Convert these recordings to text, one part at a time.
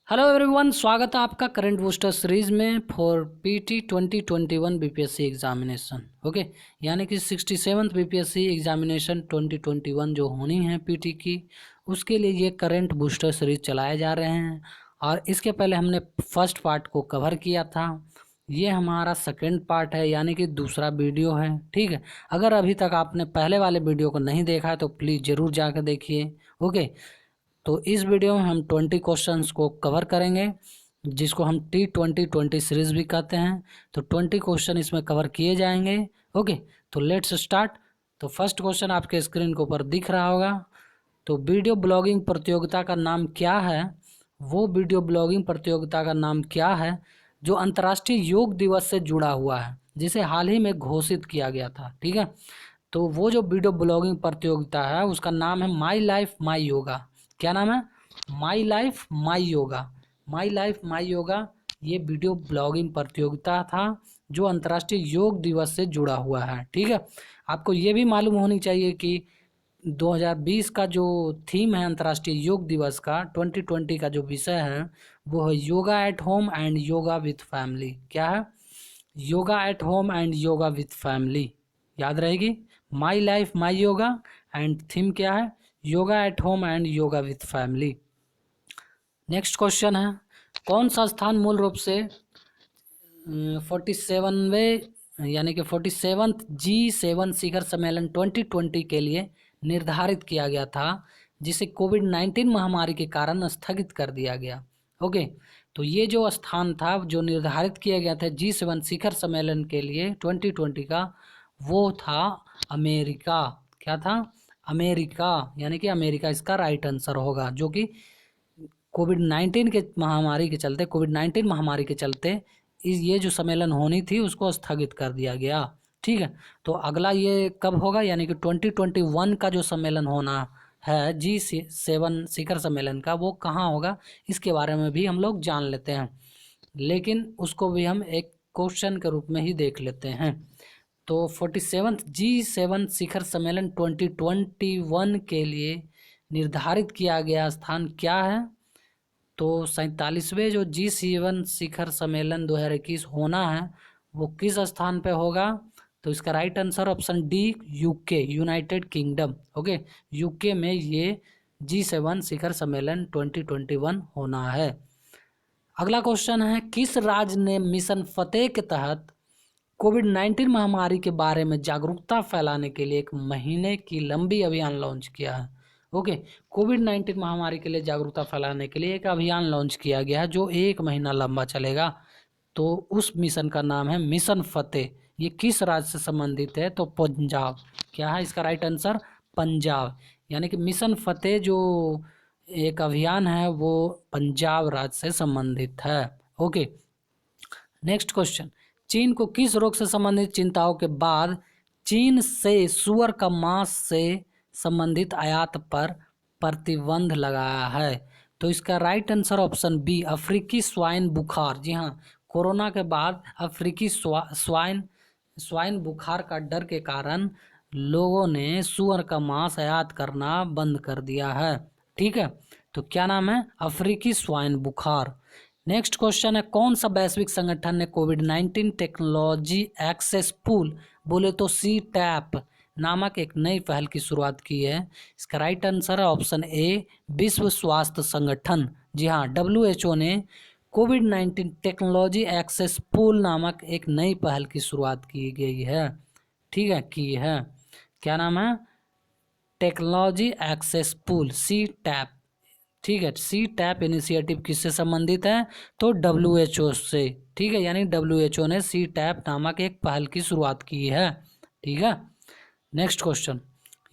Hello everyone, स्वागत है आपका करंट बूस्टर सीरीज में for PT 2021 BPSC examination. Okay, यानी कि 67th बीपीएससी एग्जामिनेशन 2021 जो होनी है पीटी की, उसके लिए ये करंट बूस्टर सीरीज चलाए जा रहे हैं। और इसके पहले हमने फर्स्ट पार्ट को कवर किया था, ये हमारा सेकेंड पार्ट है, यानी कि दूसरा वीडियो है। ठीक है, अगर अभी तक आपने पहले वाले वीडियो को नहीं देखा है तो प्लीज़ ज़रूर जाकर देखिए। ओके, तो इस वीडियो में हम 20 क्वेश्चंस को कवर करेंगे, जिसको हम T2020 सीरीज भी कहते हैं। तो 20 क्वेश्चन इसमें कवर किए जाएंगे। ओके, तो लेट्स स्टार्ट। तो फर्स्ट क्वेश्चन आपके स्क्रीन के ऊपर दिख रहा होगा। तो वीडियो ब्लॉगिंग प्रतियोगिता का नाम क्या है? वो वीडियो ब्लॉगिंग प्रतियोगिता का नाम क्या है जो अंतर्राष्ट्रीय योग दिवस से जुड़ा हुआ है, जिसे हाल ही में घोषित किया गया था। ठीक है, तो वो जो वीडियो ब्लॉगिंग प्रतियोगिता है उसका नाम है माई लाइफ माई योगा। क्या नाम है? My life my yoga. My life my yoga ये वीडियो ब्लॉगिंग प्रतियोगिता था जो अंतर्राष्ट्रीय योग दिवस से जुड़ा हुआ है। ठीक है, आपको ये भी मालूम होनी चाहिए कि 2020 का जो थीम है अंतर्राष्ट्रीय योग दिवस का, 2020 का जो विषय है वो है yoga at home and yoga with family. क्या है? Yoga at home and yoga with family. याद रहेगी, my life my yoga and theme क्या है? Yoga at home and yoga with family. Next question है, कौन सा स्थान मूल रूप से 47वें यानी कि 47th G7 शिखर सम्मेलन 2020 के लिए निर्धारित किया गया था, जिसे कोविड-19 महामारी के कारण स्थगित कर दिया गया। ओके, तो ये जो स्थान था जो निर्धारित किया गया था G7 शिखर सम्मेलन के लिए 2020 का, वो था अमेरिका। क्या था? अमेरिका, यानी कि अमेरिका इसका राइट आंसर होगा, जो कि कोविड-19 महामारी के चलते ये जो सम्मेलन होनी थी उसको स्थगित कर दिया गया। ठीक है, तो अगला ये कब होगा, यानी कि 2021 का जो सम्मेलन होना है G7 शिखर सम्मेलन का, वो कहाँ होगा इसके बारे में भी हम लोग जान लेते हैं, लेकिन उसको भी हम एक क्वेश्चन के रूप में ही देख लेते हैं। तो 47th G7 शिखर सम्मेलन 2021 के लिए निर्धारित किया गया स्थान क्या है? तो 47वें जो G7 शिखर सम्मेलन 2021 होना है वो किस स्थान पे होगा? तो इसका right answer option D, UK, United kingdom. Okay, UK में ये G7 शिखर सम्मेलन 2021 होना है। अगला क्वेश्चन है, किस राज्य ने मिशन फतेह के तहत कोविड-19 महामारी के बारे में जागरूकता फैलाने के लिए 1 महीने की लंबी अभियान लॉन्च किया है? ओके, कोविड-19 महामारी के लिए जागरूकता फैलाने के लिए एक अभियान लॉन्च किया गया है जो 1 महीना लंबा चलेगा। तो उस मिशन का नाम है मिशन फतेह। ये किस राज्य से संबंधित है? तो पंजाब। क्या है इसका राइट आंसर? पंजाब, यानी कि मिशन फतेह जो एक अभियान है वो पंजाब राज्य से संबंधित है। ओके, नेक्स्ट क्वेश्चन, चीन को किस रोग से संबंधित चिंताओं के बाद चीन से सुअर का मांस से संबंधित आयात पर प्रतिबंध लगाया है? तो इसका राइट आंसर ऑप्शन बी, अफ्रीकी स्वाइन बुखार। जी हाँ, कोरोना के बाद अफ्रीकी स्वाइन बुखार का डर के कारण लोगों ने सुअर का मांस आयात करना बंद कर दिया है। ठीक है, तो क्या नाम है? अफ्रीकी स्वाइन बुखार। नेक्स्ट क्वेश्चन है, कौन सा वैश्विक संगठन ने कोविड-19 टेक्नोलॉजी एक्सेस पूल, बोले तो सी टैप नामक एक नई पहल की शुरुआत की है? इसका राइट आंसर है ऑप्शन ए, विश्व स्वास्थ्य संगठन। जी हाँ, WHO ने कोविड-19 टेक्नोलॉजी एक्सेस पूल नामक एक नई पहल की शुरुआत की गई है। ठीक है, की है। क्या नाम है? टेक्नोलॉजी एक्सेस पूल, सी टैप। ठीक है, सी टैप इनिशिएटिव किससे संबंधित है? तो WHO से। ठीक है, यानी WHO ने सी टैप नामक एक पहल की शुरुआत की है। ठीक है, नेक्स्ट क्वेश्चन,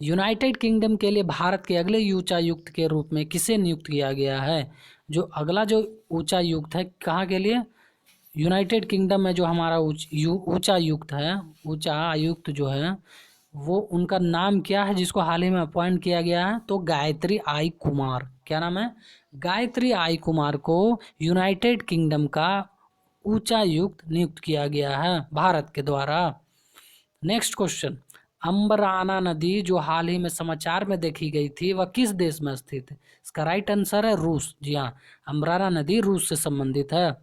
यूनाइटेड किंगडम के लिए भारत के अगले उच्चायुक्त के रूप में किसे नियुक्त किया गया है? जो अगला जो उच्चायुक्त है कहाँ के लिए? यूनाइटेड किंगडम में जो हमारा उच्चायुक्त है, उच्च आयुक्त जो है, वो उनका नाम क्या है जिसको हाल ही में अपॉइंट किया गया है? तो गायत्री आई कुमार। क्या नाम है? गायत्री आई कुमार को यूनाइटेड किंगडम का उच्चायुक्त नियुक्त किया गया है भारत के द्वारा। नेक्स्ट क्वेश्चन, अम्बराना नदी जो हाल ही में समाचार में देखी गई थी वह किस देश में स्थित है? इसका राइट आंसर है रूस। जी हाँ, अम्बराना नदी रूस से संबंधित है।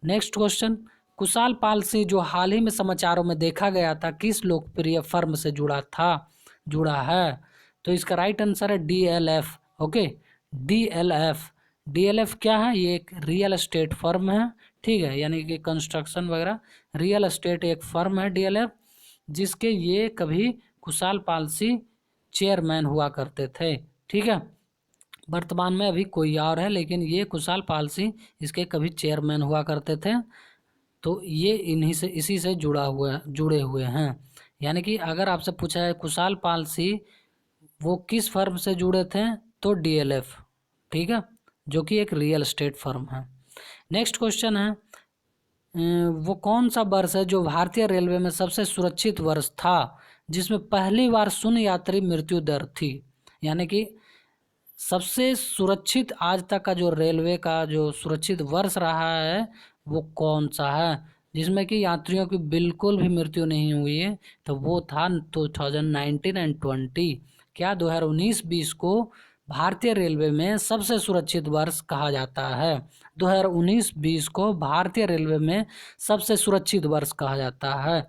नेक्स्ट क्वेश्चन, कुशाल पालसी जो हाल ही में समाचारों में देखा गया था किस लोकप्रिय फर्म से जुड़ा है? तो इसका राइट आंसर है डीएलएफ। Okay, DLF. डीएलएफ क्या है? ये एक रियल एस्टेट फर्म है, ठीक है, यानी कि कंस्ट्रक्शन वगैरह रियल एस्टेट एक फर्म है डीएलएफ, जिसके ये कभी कुशाल पालसी चेयरमैन हुआ करते थे, ठीक है। वर्तमान में अभी कोई और है, लेकिन ये कुशाल पालसी इसके कभी चेयरमैन हुआ करते थे। तो ये इसी से जुड़े हुए हैं। यानी कि अगर आपसे पूछा है कुशाल पालसी वो किस फर्म से जुड़े थे, तो डीएलएफ, ठीक है, जो कि एक रियल एस्टेट फर्म है। नेक्स्ट क्वेश्चन है, वो कौन सा वर्ष है जो भारतीय रेलवे में सबसे सुरक्षित वर्ष था, जिसमें पहली बार शून्य यात्री मृत्यु दर थी? यानी कि सबसे सुरक्षित आज तक का जो रेलवे का जो सुरक्षित वर्ष रहा है वो कौन सा है, जिसमें कि यात्रियों की बिल्कुल भी मृत्यु नहीं हुई है? तो वो था 2019 एंड 20। क्या 2019-20 को भारतीय रेलवे में सबसे सुरक्षित वर्ष कहा जाता है? 2019-20 को भारतीय रेलवे में सबसे सुरक्षित वर्ष कहा जाता है।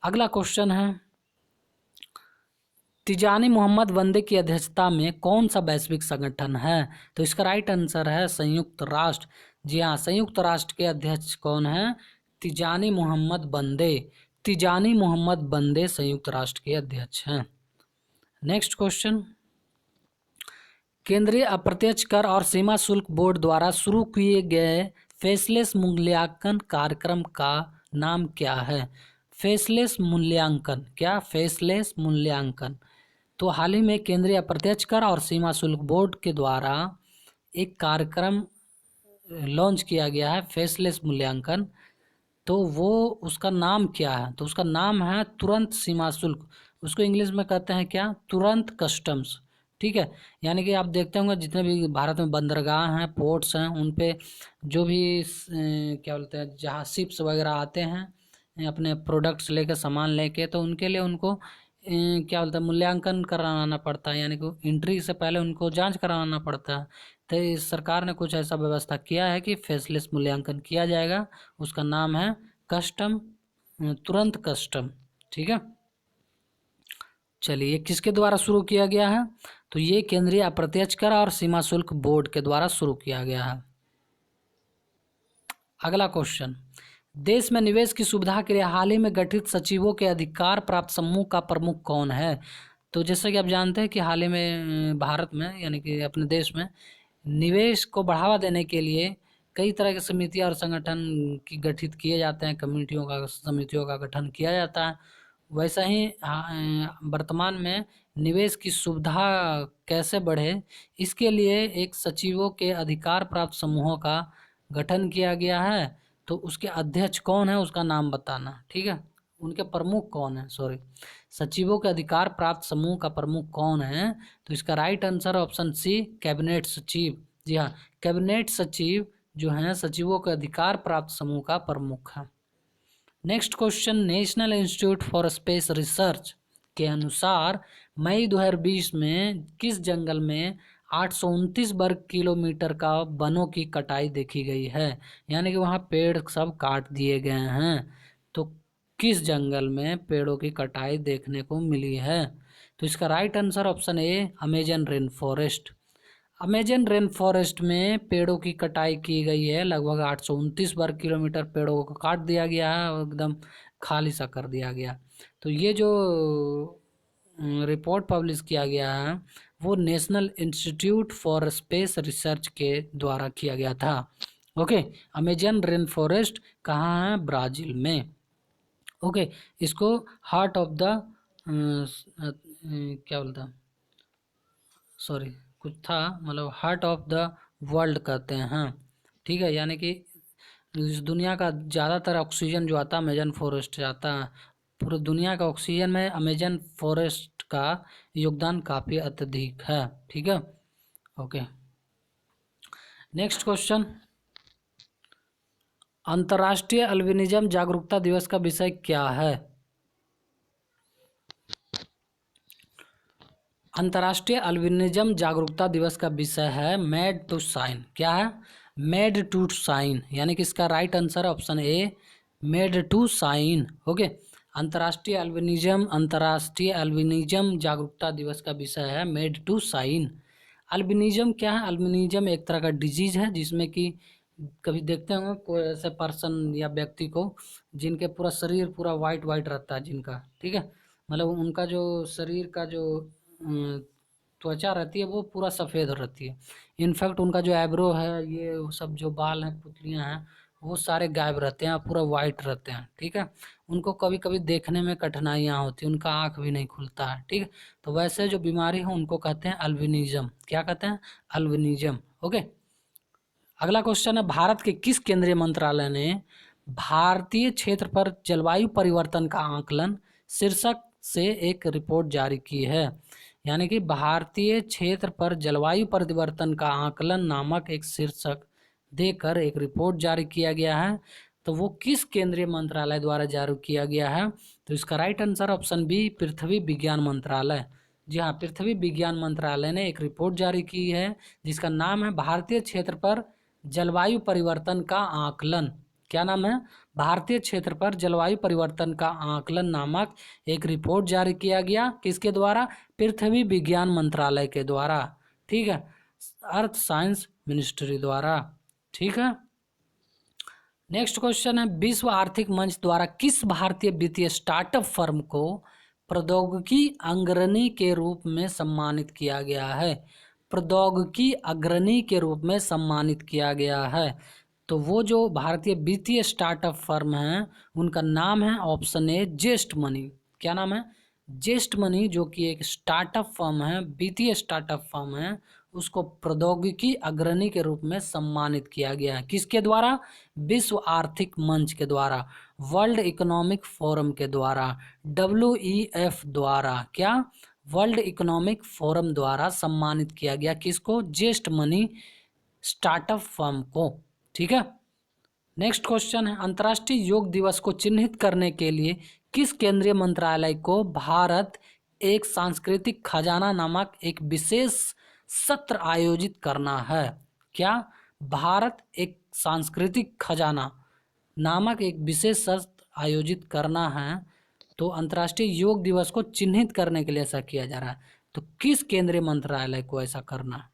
अगला क्वेश्चन है, तिजानी मोहम्मद बंदे की अध्यक्षता में कौन सा वैश्विक संगठन है? तो इसका राइट आंसर है संयुक्त राष्ट्र। जी हाँ, संयुक्त राष्ट्र के अध्यक्ष कौन है? तिजानी मोहम्मद बंदे। तिजानी मोहम्मद बंदे संयुक्त राष्ट्र के अध्यक्ष हैं। नेक्स्ट क्वेश्चन, केंद्रीय अप्रत्यक्ष कर और सीमा शुल्क बोर्ड द्वारा शुरू किए गए फेसलेस मूल्यांकन कार्यक्रम का नाम क्या है? फेसलेस मूल्यांकन, क्या फेसलेस मूल्यांकन? तो हाल ही में केंद्रीय अप्रत्यक्ष कर और सीमा शुल्क बोर्ड के द्वारा एक कार्यक्रम लॉन्च किया गया है फेसलेस मूल्यांकन। तो वो उसका नाम क्या है? तो उसका नाम है तुरंत सीमा शुल्क। उसको इंग्लिश में कहते हैं क्या? तुरंत कस्टम्स, ठीक है। यानी कि आप देखते होंगे जितने भी भारत में बंदरगाह हैं, पोर्ट्स हैं, उन पे जो भी क्या बोलते हैं, जहाँ शिप्स वगैरह आते हैं अपने प्रोडक्ट्स लेके, सामान लेके, तो उनके लिए उनको क्या बोलते हैं, मूल्यांकन कराना पड़ता है, यानी कि एंट्री से पहले उनको जांच कराना पड़ता है। तो इस सरकार ने कुछ ऐसा व्यवस्था किया है कि फेसलेस मूल्यांकन किया जाएगा। उसका नाम है कस्टम, तुरंत कस्टम, ठीक है। चलिए, किसके द्वारा शुरू किया गया है? तो ये केंद्रीय अप्रत्यक्ष कर और सीमा शुल्क बोर्ड के द्वारा शुरू किया गया है। अगला क्वेश्चन, देश में निवेश की सुविधा के लिए हाल ही में गठित सचिवों के अधिकार प्राप्त समूह का प्रमुख कौन है? तो जैसे कि आप जानते हैं कि हाल ही में भारत में, यानी कि अपने देश में, निवेश को बढ़ावा देने के लिए कई तरह की समितियां और संगठन की गठित किए जाते हैं, समितियों का गठन किया जाता है। वैसा ही वर्तमान में निवेश की सुविधा कैसे बढ़े, इसके लिए एक सचिवों के अधिकार प्राप्त समूहों का गठन किया गया है। तो उसके अध्यक्ष कौन है, उसका नाम बताना, ठीक है। उनके प्रमुख कौन है, सॉरी, सचिवों के अधिकार प्राप्त समूह का प्रमुख कौन है? तो इसका right answer option C, cabinet सचिव। जी हाँ, कैबिनेट सचिव जो हैं सचिवों के अधिकार प्राप्त समूह का प्रमुख है। Next question, national institute for space research के अनुसार मई 2020 में किस जंगल में 829 वर्ग किलोमीटर का वनों की कटाई देखी गई है? यानी कि वहाँ पेड़ सब काट दिए गए हैं। तो किस जंगल में पेड़ों की कटाई देखने को मिली है? तो इसका राइट आंसर ऑप्शन ए, Amazon rain forest. Amazon rain forest में पेड़ों की कटाई की गई है। लगभग 829 वर्ग किलोमीटर पेड़ों को काट दिया गया है और एकदम खाली सा कर दिया गया। तो ये जो रिपोर्ट पब्लिश किया गया है वो national institute for space research के द्वारा किया गया था। ओके, अमेजन रेन फॉरेस्ट कहाँ है? ब्राज़ील में। ओके, इसको हार्ट ऑफ द क्या बोलता, सॉरी कुछ था, मतलब हार्ट ऑफ द वर्ल्ड कहते हैं, ठीक है। यानी कि इस दुनिया का ज़्यादातर ऑक्सीजन जो आता है अमेजन फॉरेस्ट से आता है। पूरी दुनिया का ऑक्सीजन में अमेजन फॉरेस्ट का योगदान काफ़ी अत्यधिक है, ठीक है। ओके, नेक्स्ट क्वेश्चन, अंतर्राष्ट्रीय अल्बिनिज्म जागरूकता दिवस का विषय क्या है? अंतर्राष्ट्रीय अल्बिनिज्म जागरूकता दिवस का विषय है मेड टू साइन। क्या है? मेड टू साइन, यानी कि इसका right answer option A, made to sign. Okay, अंतर्राष्ट्रीय अल्बिनिज्म जागरूकता दिवस का विषय है मेड टू साइन। अल्बिनिज्म क्या है? अल्बिनिज्म एक तरह का डिजीज है जिसमें कि कभी देखते होंगे कोई ऐसे पर्सन या व्यक्ति को जिनके पूरा शरीर पूरा वाइट वाइट रहता है जिनका, ठीक है, मतलब उनका जो शरीर का जो त्वचा रहती है वो पूरा सफ़ेद रहती है। इनफैक्ट उनका जो आईब्रो है, ये वो सब जो बाल हैं, पुतलियाँ हैं, वो सारे गायब रहते हैं, पूरा वाइट रहते हैं, ठीक है। उनको कभी कभी देखने में कठिनाइयाँ होती हैं, उनका आँख भी नहीं खुलता है, ठीक है। तो वैसे जो बीमारी है उनको कहते हैं अल्बिनिज्म। क्या कहते हैं? अल्बिनिज्म। ओके, अगला क्वेश्चन है, भारत के किस केंद्रीय मंत्रालय ने भारतीय क्षेत्र पर जलवायु परिवर्तन का आकलन शीर्षक से एक रिपोर्ट जारी की है? यानी कि भारतीय क्षेत्र पर जलवायु परिवर्तन का आकलन नामक एक शीर्षक देकर एक रिपोर्ट जारी किया गया है। तो वो किस केंद्रीय मंत्रालय द्वारा जारी किया गया है? तो इसका राइट आंसर ऑप्शन बी, पृथ्वी विज्ञान मंत्रालय। जी हाँ, पृथ्वी विज्ञान मंत्रालय ने एक रिपोर्ट जारी की है जिसका नाम है भारतीय क्षेत्र पर जलवायु परिवर्तन का आकलन। क्या नाम है? भारतीय क्षेत्र पर जलवायु परिवर्तन का आकलन नामक एक रिपोर्ट जारी किया गया, किसके द्वारा? पृथ्वी विज्ञान मंत्रालय के द्वारा, ठीक है, अर्थ साइंस मिनिस्ट्री द्वारा, ठीक है। नेक्स्ट क्वेश्चन है, विश्व आर्थिक मंच द्वारा किस भारतीय वित्तीय स्टार्टअप फर्म को प्रौद्योगिकी अग्रणी के रूप में सम्मानित किया गया है? प्रौद्योगिकी अग्रणी के रूप में सम्मानित किया गया है। तो वो जो भारतीय वित्तीय स्टार्टअप फर्म है उनका नाम है ऑप्शन ए, जेस्ट मनी। क्या नाम है? जेस्ट मनी, जो कि एक स्टार्टअप फर्म है, वित्तीय स्टार्टअप फर्म है, उसको प्रौद्योगिकी अग्रणी के रूप में सम्मानित किया गया है। किसके द्वारा? विश्व आर्थिक मंच के द्वारा, वर्ल्ड इकोनॉमिक फोरम के द्वारा, WEF द्वारा। क्या? वर्ल्ड इकोनॉमिक फोरम द्वारा सम्मानित किया गया किसको? जेस्ट मनी स्टार्टअप फर्म को, ठीक है। नेक्स्ट क्वेश्चन है, अंतर्राष्ट्रीय योग दिवस को चिन्हित करने के लिए किस केंद्रीय मंत्रालय को भारत एक सांस्कृतिक खजाना नामक एक विशेष सत्र आयोजित करना है? क्या? भारत एक सांस्कृतिक खजाना नामक एक विशेष सत्र आयोजित करना है। तो अंतर्राष्ट्रीय योग दिवस को चिन्हित करने के लिए ऐसा किया जा रहा है। तो किस केंद्रीय मंत्रालय को ऐसा करना है?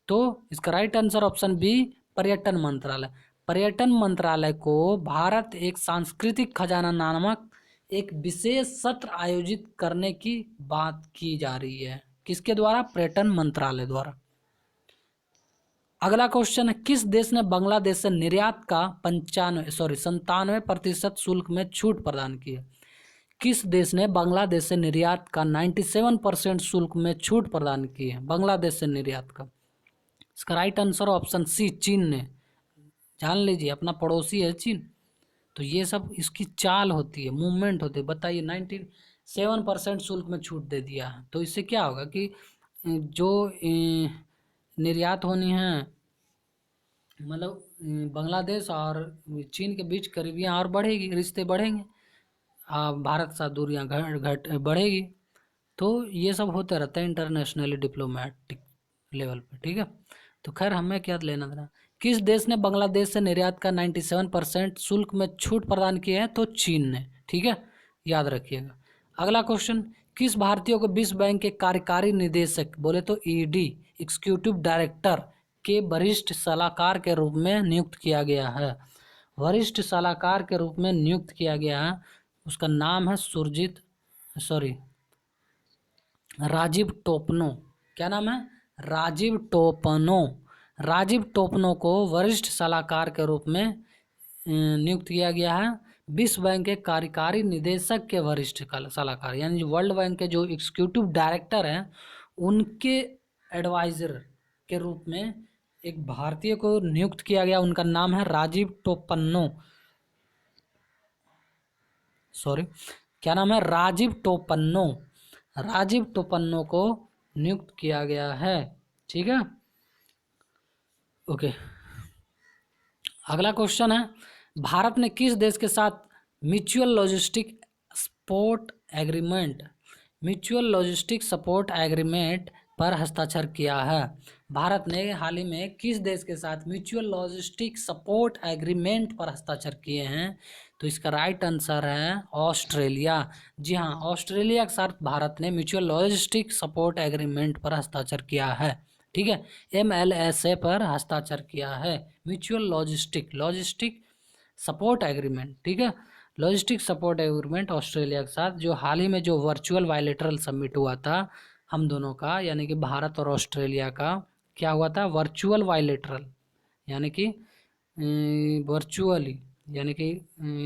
तो इसका राइट आंसर ऑप्शन बी, पर्यटन मंत्रालय। पर्यटन मंत्रालय को भारत एक सांस्कृतिक खजाना नामक एक विशेष सत्र आयोजित करने की बात की जा रही है। किसके द्वारा? पर्यटन मंत्रालय द्वारा। अगला क्वेश्चन है, किस देश ने बांग्लादेश से निर्यात का 97% शुल्क में छूट प्रदान की है? किस देश ने बांग्लादेश से निर्यात का 97% शुल्क में छूट प्रदान की है? बांग्लादेश से निर्यात का। इसका राइट आंसर ऑप्शन सी, चीन ने। जान लीजिए, अपना पड़ोसी है चीन। तो ये सब इसकी चाल होती है, मूवमेंट होती है। बताइए, 97% शुल्क में छूट दे दिया है, तो इससे क्या होगा कि जो निर्यात होनी है, मतलब बांग्लादेश और चीन के बीच करीबियाँ और बढ़ेगी, रिश्ते बढ़ेंगे, भारत साथ दूरियाँ घट बढ़ेगी। तो ये सब होते रहता है इंटरनेशनली डिप्लोमेटिक लेवल पे, ठीक है। तो खैर हमें क्या लेना देना। किस देश ने बांग्लादेश से निर्यात का 97% शुल्क में छूट प्रदान की है? तो चीन ने, ठीक है, याद रखिएगा। अगला क्वेश्चन, किस भारतीय को विश्व बैंक के कार्यकारी निदेशक, बोले तो ED, एग्जीक्यूटिव डायरेक्टर के वरिष्ठ सलाहकार के रूप में नियुक्त किया गया है? वरिष्ठ सलाहकार के रूप में नियुक्त किया गया है, उसका नाम है राजीव टोपनो। क्या नाम है? राजीव टोपनो। राजीव टोपनो को वरिष्ठ सलाहकार के रूप में नियुक्त किया गया है, विश्व बैंक के कार्यकारी निदेशक के वरिष्ठ सलाहकार, यानी जो वर्ल्ड बैंक के जो एग्जीक्यूटिव डायरेक्टर हैं उनके एडवाइजर के रूप में एक भारतीय को नियुक्त किया गया। उनका नाम है राजीव टोपन्नो। क्या नाम है? राजीव टोपन्नो। राजीव टोपन्नो को नियुक्त किया गया है, ठीक है। ओके, अगला क्वेश्चन है, भारत ने किस देश के साथ mutual logistic support agreement mutual logistic support agreement पर हस्ताक्षर किया है? भारत ने हाल ही में किस देश के साथ म्यूचुअल लॉजिस्टिक सपोर्ट एग्रीमेंट पर हस्ताक्षर किए हैं? तो इसका राइट आंसर है ऑस्ट्रेलिया। जी हाँ, ऑस्ट्रेलिया के साथ भारत ने म्यूचुअल लॉजिस्टिक सपोर्ट एग्रीमेंट पर हस्ताक्षर किया है। ठीक है, MLSA पर हस्ताक्षर किया है, म्यूचुअल लॉजिस्टिक सपोर्ट एग्रीमेंट। ठीक है, लॉजिस्टिक सपोर्ट एग्रीमेंट ऑस्ट्रेलिया के साथ, जो हाल ही में जो वर्चुअल बायलैटरल समिट हुआ था हम दोनों का, यानी कि भारत और ऑस्ट्रेलिया का, क्या हुआ था? वर्चुअल बायलैटरल, यानी कि वर्चुअली, यानी कि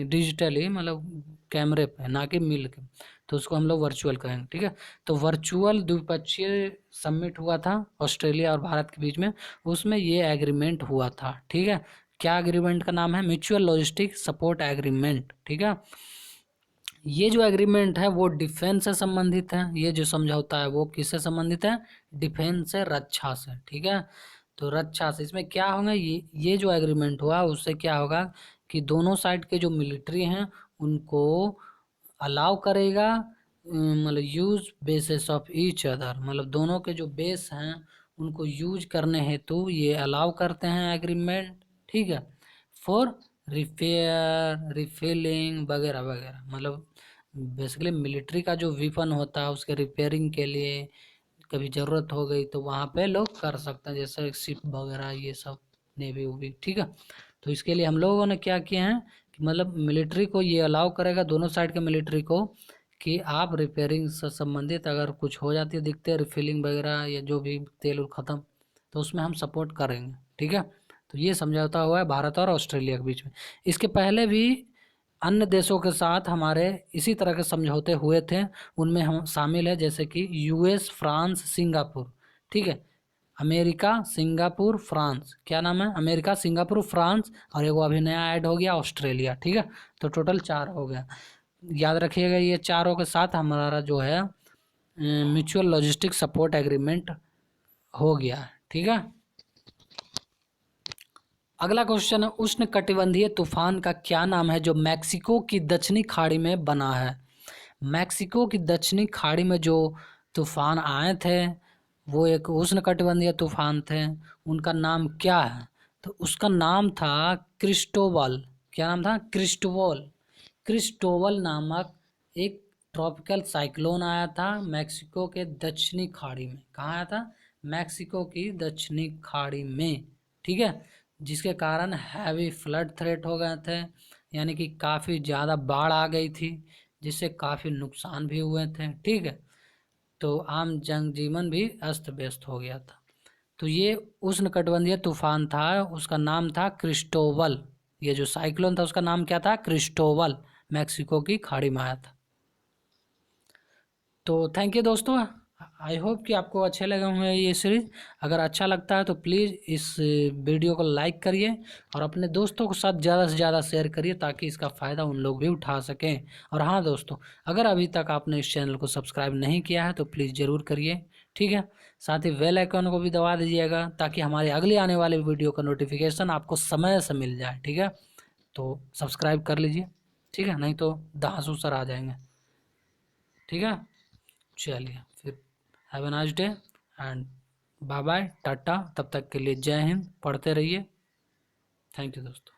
डिजिटली, मतलब कैमरे पे, ना कि मिल के, तो उसको हम लोग वर्चुअल कहेंगे। ठीक है, तो वर्चुअल द्विपक्षीय समिट हुआ था ऑस्ट्रेलिया और भारत के बीच में, उसमें ये एग्रीमेंट हुआ था। ठीक है, क्या एग्रीमेंट का नाम है? Mutual logistic support agreement. ठीक है, ये जो एग्रीमेंट है वो डिफेंस से संबंधित है। ये जो समझौता है वो किससे संबंधित है? डिफेंस से, रक्षा से। ठीक है, तो रक्षा से इसमें क्या होगा, ये जो एग्रीमेंट हुआ उससे क्या होगा कि दोनों साइड के जो मिलिट्री हैं उनको अलाउ करेगा, मतलब use basis of each other, मतलब दोनों के जो बेस हैं उनको यूज करने हेतु ये अलाउ करते हैं एग्रीमेंट। ठीक है, फॉर रिपेयर, रिफिलिंग वगैरह वगैरह, मतलब बेसिकली मिलिट्री का जो वेपन होता है उसके रिपेयरिंग के लिए कभी ज़रूरत हो गई तो वहाँ पे लोग कर सकते हैं, जैसे शिप वगैरह ये सब, नेवी वूवी। ठीक है, तो इसके लिए हम लोगों ने क्या किए हैं कि मतलब मिलिट्री को ये अलाउ करेगा, दोनों साइड के मिलिट्री को, कि आप रिपेयरिंग से संबंधित अगर कुछ हो जाती है, दिखते हैं रिफिलिंग वगैरह या जो भी तेल उल ख़त्म, तो उसमें हम सपोर्ट करेंगे। ठीक है, तो ये समझौता हुआ है भारत और ऑस्ट्रेलिया के बीच में। इसके पहले भी अन्य देशों के साथ हमारे इसी तरह के समझौते हुए थे, उनमें हम शामिल है, जैसे कि US, फ्रांस, सिंगापुर। ठीक है, अमेरिका, सिंगापुर, फ्रांस, क्या नाम है? अमेरिका, सिंगापुर, फ्रांस, और एगो अभी नया ऐड हो गया ऑस्ट्रेलिया। ठीक है, तो टोटल 4 हो गया। याद रखिएगा, ये चारों के साथ हमारा जो है म्यूचुअल लॉजिस्टिक सपोर्ट एग्रीमेंट हो गया है। ठीक है, अगला क्वेश्चन है, उष्ण कटिबंधीय तूफान का क्या नाम है जो मैक्सिको की दक्षिणी खाड़ी में बना है? मैक्सिको की दक्षिणी खाड़ी में जो तूफान आए थे वो एक उष्ण कटिबंधीय तूफान थे, उनका नाम क्या है? तो उसका नाम था क्रिस्टोबल। क्या नाम था? क्रिस्टोबल। क्रिस्टोबल नामक एक ट्रॉपिकल साइक्लोन आया था मैक्सिको के दक्षिणी खाड़ी में। कहाँ आया था? मैक्सिको की दक्षिणी खाड़ी में। ठीक है, जिसके कारण हैवी फ्लड थ्रेट हो गए थे, यानी कि काफ़ी ज़्यादा बाढ़ आ गई थी, जिससे काफ़ी नुकसान भी हुए थे। ठीक है, तो आम जनजीवन भी अस्त व्यस्त हो गया था। तो ये उष्णकटिबंधीय तूफान था, उसका नाम था क्रिस्टोबल। ये जो साइक्लोन था उसका नाम क्या था? क्रिस्टोबल, मैक्सिको की खाड़ी में आया था। तो थैंक यू दोस्तों, आई होप कि आपको अच्छे लगे होंगे ये सीरीज़। अगर अच्छा लगता है तो प्लीज़ इस वीडियो को लाइक करिए और अपने दोस्तों के साथ ज़्यादा से ज़्यादा शेयर करिए, ताकि इसका फ़ायदा उन लोग भी उठा सकें। और हाँ दोस्तों, अगर अभी तक आपने इस चैनल को सब्सक्राइब नहीं किया है तो प्लीज़ ज़रूर करिए। ठीक है, साथ ही बेल आइकन को भी दबा दीजिएगा, ताकि हमारी अगली आने वाली वीडियो का नोटिफिकेशन आपको समय से मिल जाए। ठीक है, तो सब्सक्राइब कर लीजिए। ठीक है, नहीं तो दहासू सर आ जाएंगे। ठीक है, चलिए फिर, have a nice day and bye bye, tata. तब तक के लिए जय हिंद, पढ़ते रहिए। थैंक यू दोस्तों।